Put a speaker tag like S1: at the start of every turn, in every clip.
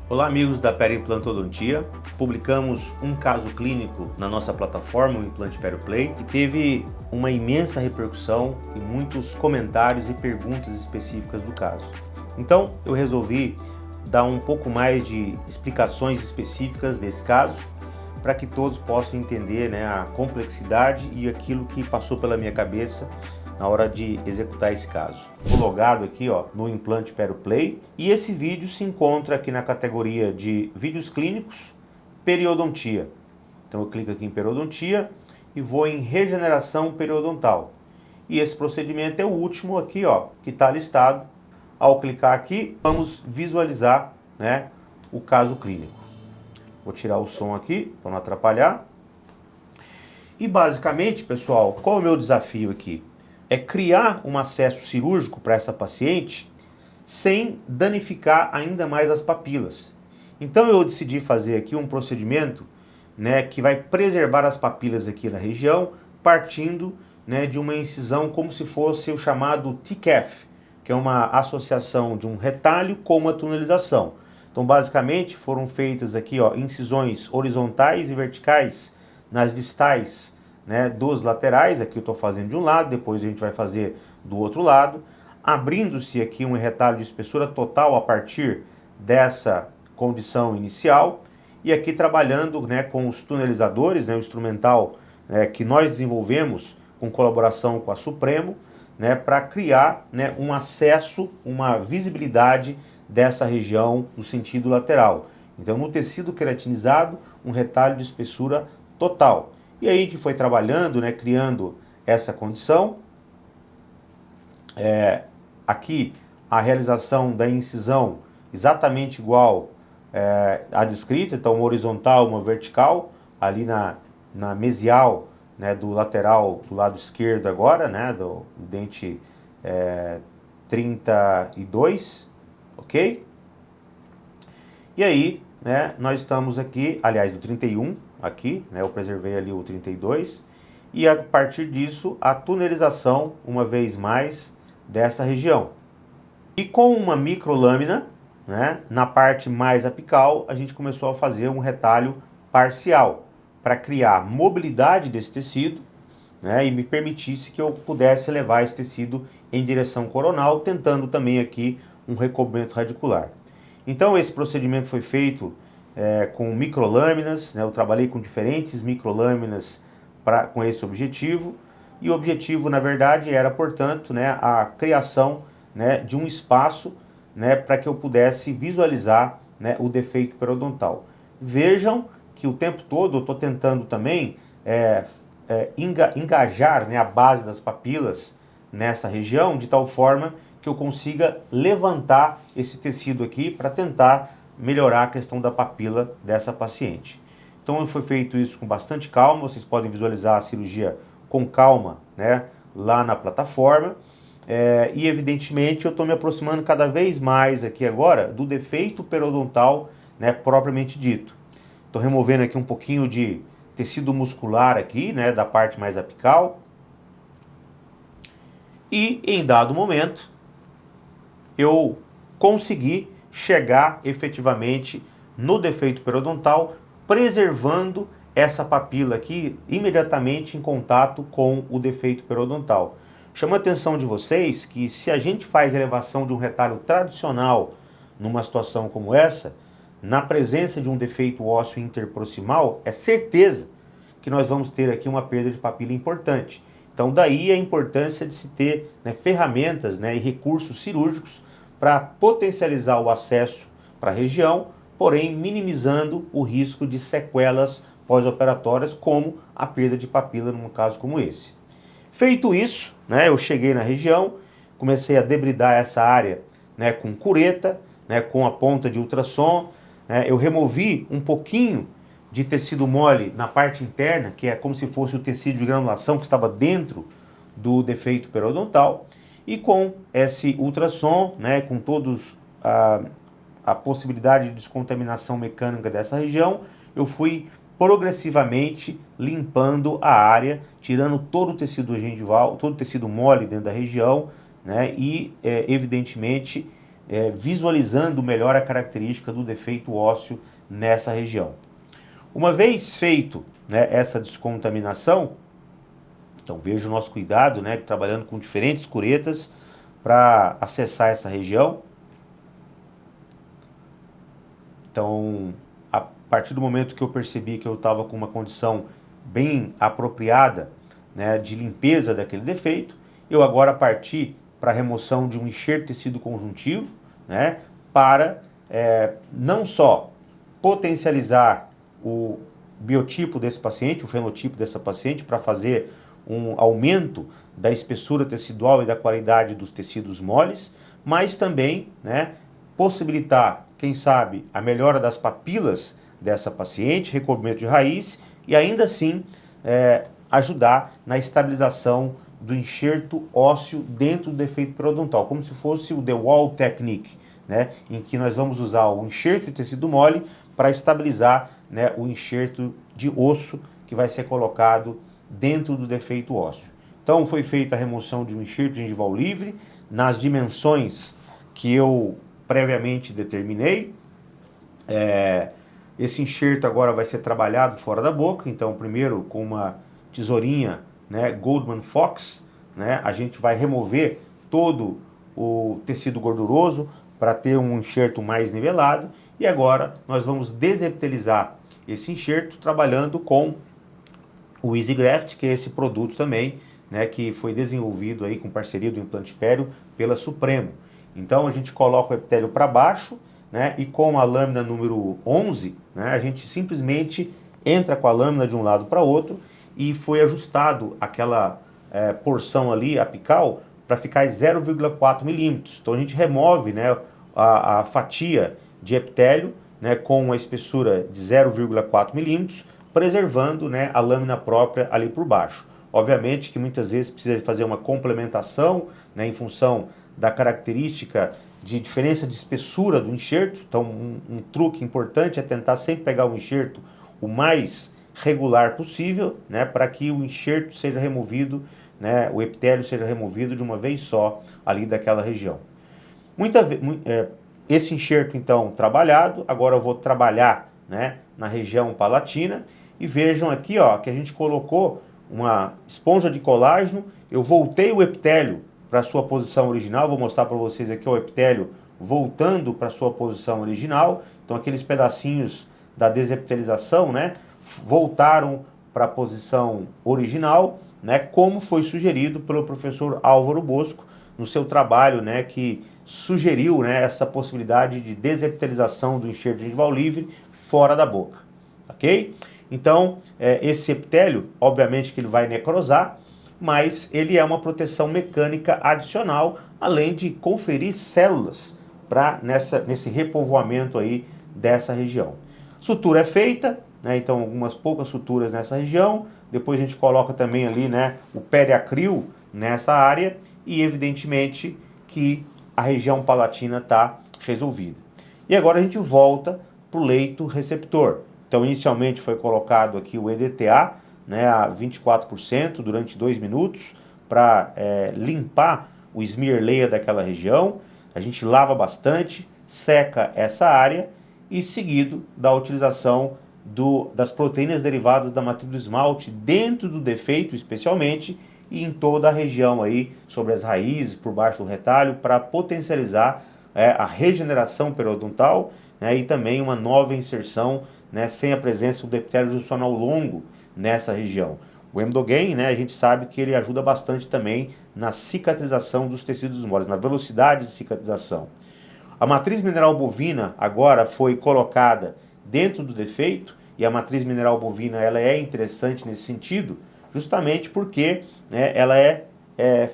S1: Olá amigos da Periimplantodontia, publicamos um caso clínico na nossa plataforma, o Implante PerioPlay, que teve uma imensa repercussão e muitos comentários e perguntas específicas do caso. Então eu resolvi dar um pouco mais de explicações específicas desse caso, para que todos possam entender, a complexidade e aquilo que passou pela minha cabeça na hora de executar esse caso. Estou logado aqui no Implante PerioPlay e esse vídeo se encontra aqui na categoria de vídeos clínicos, periodontia. Então eu clico aqui em periodontia e vou em regeneração periodontal. E esse procedimento é o último aqui, que está listado. Ao clicar aqui, vamos visualizar, o caso clínico. Vou tirar o som aqui para não atrapalhar. E basicamente, pessoal, qual é o meu desafio aqui? É criar um acesso cirúrgico para essa paciente sem danificar ainda mais as papilas. Então eu decidi fazer aqui um procedimento, que vai preservar as papilas aqui na região, partindo, de uma incisão como se fosse o chamado TCAF, que é uma associação de um retalho com uma tunelização. Então basicamente foram feitas aqui incisões horizontais e verticais nas distais, dos laterais. Aqui eu estou fazendo de um lado, depois a gente vai fazer do outro lado, abrindo-se aqui um retalho de espessura total a partir dessa condição inicial, e aqui trabalhando com os tunelizadores, o instrumental que nós desenvolvemos com colaboração com a Supremo, para criar um acesso, uma visibilidade dessa região no sentido lateral. Então no tecido queratinizado, um retalho de espessura total. E aí a gente foi trabalhando, criando essa condição. Aqui a realização da incisão exatamente igual à descrita, então uma horizontal, uma vertical, ali na mesial, do lateral do lado esquerdo agora, do dente 32, ok? E aí, nós estamos aqui, aliás, do 31, aqui, eu preservei ali o 32, e a partir disso a tunelização, uma vez mais, dessa região. E com uma microlâmina, na parte mais apical, a gente começou a fazer um retalho parcial, para criar mobilidade desse tecido, e me permitisse que eu pudesse levar esse tecido em direção coronal, tentando também aqui um recobrimento radicular. Então esse procedimento foi feito com microlâminas, eu trabalhei com diferentes microlâminas com esse objetivo, e o objetivo na verdade era, portanto, a criação de um espaço para que eu pudesse visualizar o defeito periodontal. Vejam que o tempo todo eu estou tentando também engajar a base das papilas nessa região, de tal forma que eu consiga levantar esse tecido aqui para tentar melhorar a questão da papila dessa paciente. Então foi feito isso com bastante calma. Vocês podem visualizar a cirurgia com calma, lá na plataforma. E evidentemente eu estou me aproximando cada vez mais aqui agora do defeito periodontal, propriamente dito. Estou removendo aqui um pouquinho de tecido muscular aqui, da parte mais apical. E em dado momento eu consegui chegar efetivamente no defeito periodontal, preservando essa papila aqui imediatamente em contato com o defeito periodontal. Chama a atenção de vocês que se a gente faz elevação de um retalho tradicional numa situação como essa, na presença de um defeito ósseo interproximal, é certeza que nós vamos ter aqui uma perda de papila importante. Então daí a importância de se ter ferramentas e recursos cirúrgicos para potencializar o acesso para a região, porém minimizando o risco de sequelas pós-operatórias, como a perda de papila num caso como esse. Feito isso, eu cheguei na região, comecei a debridar essa área com cureta, com a ponta de ultrassom. Eu removi um pouquinho de tecido mole na parte interna, que é como se fosse o tecido de granulação que estava dentro do defeito periodontal. E com esse ultrassom, com todos a possibilidade de descontaminação mecânica dessa região, eu fui progressivamente limpando a área, tirando todo o tecido gengival, todo o tecido mole dentro da região, e evidentemente visualizando melhor a característica do defeito ósseo nessa região. Uma vez feito, né, essa descontaminação, então veja o nosso cuidado, né, trabalhando com diferentes curetas para acessar essa região. Então, a partir do momento que eu percebi que eu estava com uma condição bem apropriada, né, de limpeza daquele defeito, eu agora parti para a remoção de um enxerto tecido conjuntivo, né, para não só potencializar o biotipo desse paciente, o fenotipo dessa paciente, para fazer um aumento da espessura tecidual e da qualidade dos tecidos moles, mas também, né, possibilitar, quem sabe, a melhora das papilas dessa paciente, recobrimento de raiz e ainda assim ajudar na estabilização do enxerto ósseo dentro do defeito periodontal, como se fosse o The Wall Technique, né, em que nós vamos usar o enxerto de tecido mole para estabilizar, né, o enxerto de osso que vai ser colocado dentro do defeito ósseo. Então foi feita a remoção de um enxerto gengival livre nas dimensões que eu previamente determinei. Esse enxerto agora vai ser trabalhado fora da boca, então primeiro com uma tesourinha, né, Goldman Fox, né, a gente vai remover todo o tecido gorduroso para ter um enxerto mais nivelado, e agora nós vamos desepitelizar esse enxerto trabalhando com o EasyGraft, que é esse produto também, né, que foi desenvolvido aí com parceria do Implante Pério pela Supremo. Então a gente coloca o epitélio para baixo, né, e com a lâmina número 11, né, a gente simplesmente entra com a lâmina de um lado para outro e foi ajustado aquela porção ali apical para ficar em 0,4 milímetros. Então a gente remove, né, a fatia de epitélio, né, com uma espessura de 0,4 milímetros, preservando, né, a lâmina própria ali por baixo. Obviamente que muitas vezes precisa fazer uma complementação, né, em função da característica de diferença de espessura do enxerto. Então um truque importante é tentar sempre pegar o enxerto o mais regular possível, né, para que o enxerto seja removido, né, o epitélio seja removido de uma vez só ali daquela região. Esse enxerto então trabalhado, agora eu vou trabalhar, né, na região palatina, e vejam aqui, ó, que a gente colocou uma esponja de colágeno, eu voltei o epitélio para sua posição original, vou mostrar para vocês aqui o epitélio voltando para sua posição original, então aqueles pedacinhos da desepitelização, né, voltaram para a posição original, né, como foi sugerido pelo professor Álvaro Bosco no seu trabalho, né, que sugeriu, né, essa possibilidade de desepitelização do enxerto gengival livre fora da boca, ok? Então, esse epitélio, obviamente que ele vai necrosar, mas ele é uma proteção mecânica adicional, além de conferir células para nesse repovoamento aí dessa região. Sutura é feita, né, então algumas poucas suturas nessa região, depois a gente coloca também ali, né, o periacril nessa área e evidentemente que a região palatina está resolvida. E agora a gente volta para o leito receptor. Então inicialmente foi colocado aqui o EDTA, né, a 24% durante 2 minutos para limpar o smear layer daquela região. A gente lava bastante, seca essa área e seguido da utilização das proteínas derivadas da matriz do esmalte dentro do defeito especialmente e em toda a região aí, sobre as raízes, por baixo do retalho, para potencializar a regeneração periodontal, né, e também uma nova inserção, né, sem a presença do epitélio juncional longo nessa região. O Emdogain, né, a gente sabe que ele ajuda bastante também na cicatrização dos tecidos moles, na velocidade de cicatrização. A matriz mineral bovina agora foi colocada dentro do defeito, e a matriz mineral bovina ela é interessante nesse sentido, justamente porque, né, ela é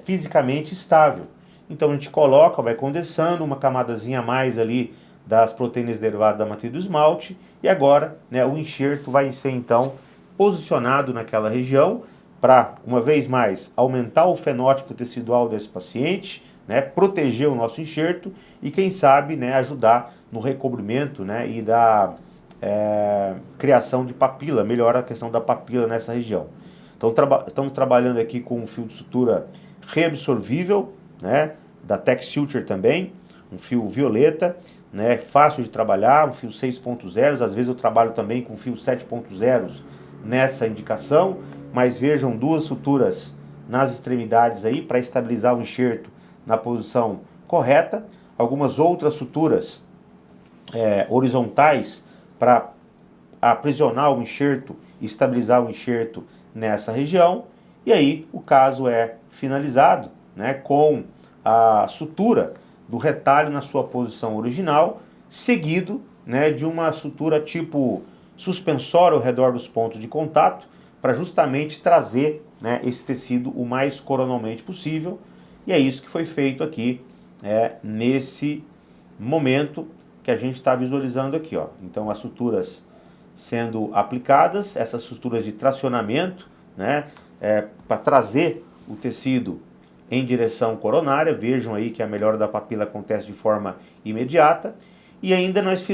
S1: fisicamente estável. Então a gente coloca, vai condensando uma camadazinha a mais ali das proteínas derivadas da matriz do esmalte, e agora, né, o enxerto vai ser então posicionado naquela região para, uma vez mais, aumentar o fenótipo tecidual desse paciente, né, proteger o nosso enxerto e, quem sabe, né, ajudar no recobrimento, né, e da criação de papila, melhora a questão da papila nessa região. Então estamos trabalhando aqui com um fio de sutura reabsorvível, né, da Tech Suture também, um fio violeta, né, fácil de trabalhar, um fio 6.0, às vezes eu trabalho também com fio 7.0 nessa indicação, mas vejam duas suturas nas extremidades aí para estabilizar o enxerto na posição correta, algumas outras suturas horizontais para aprisionar o enxerto e estabilizar o enxerto nessa região, e aí o caso é finalizado, né, com a sutura do retalho na sua posição original, seguido, né, de uma sutura tipo suspensória ao redor dos pontos de contato, para justamente trazer, né, esse tecido o mais coronalmente possível, e é isso que foi feito aqui nesse momento que a gente está visualizando aqui, ó. Então as suturas sendo aplicadas, essas suturas de tracionamento, né, para trazer o tecido em direção coronária. Vejam aí que a melhora da papila acontece de forma imediata. E ainda nós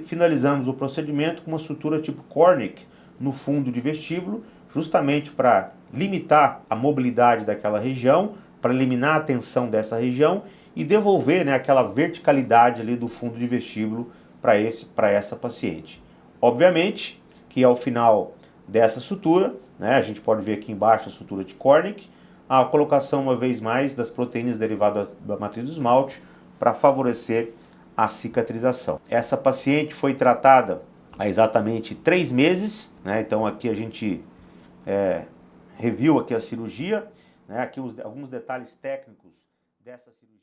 S1: finalizamos o procedimento com uma sutura tipo Cornick no fundo de vestíbulo, justamente para limitar a mobilidade daquela região, para eliminar a tensão dessa região e devolver, né, aquela verticalidade ali do fundo de vestíbulo para essa paciente. Obviamente que ao final dessa sutura, né, a gente pode ver aqui embaixo a sutura de Cornick, a colocação uma vez mais das proteínas derivadas da matriz do esmalte para favorecer a cicatrização. Essa paciente foi tratada há exatamente 3 meses, né, então aqui a gente reviu aqui a cirurgia, né, aqui alguns detalhes técnicos dessa cirurgia.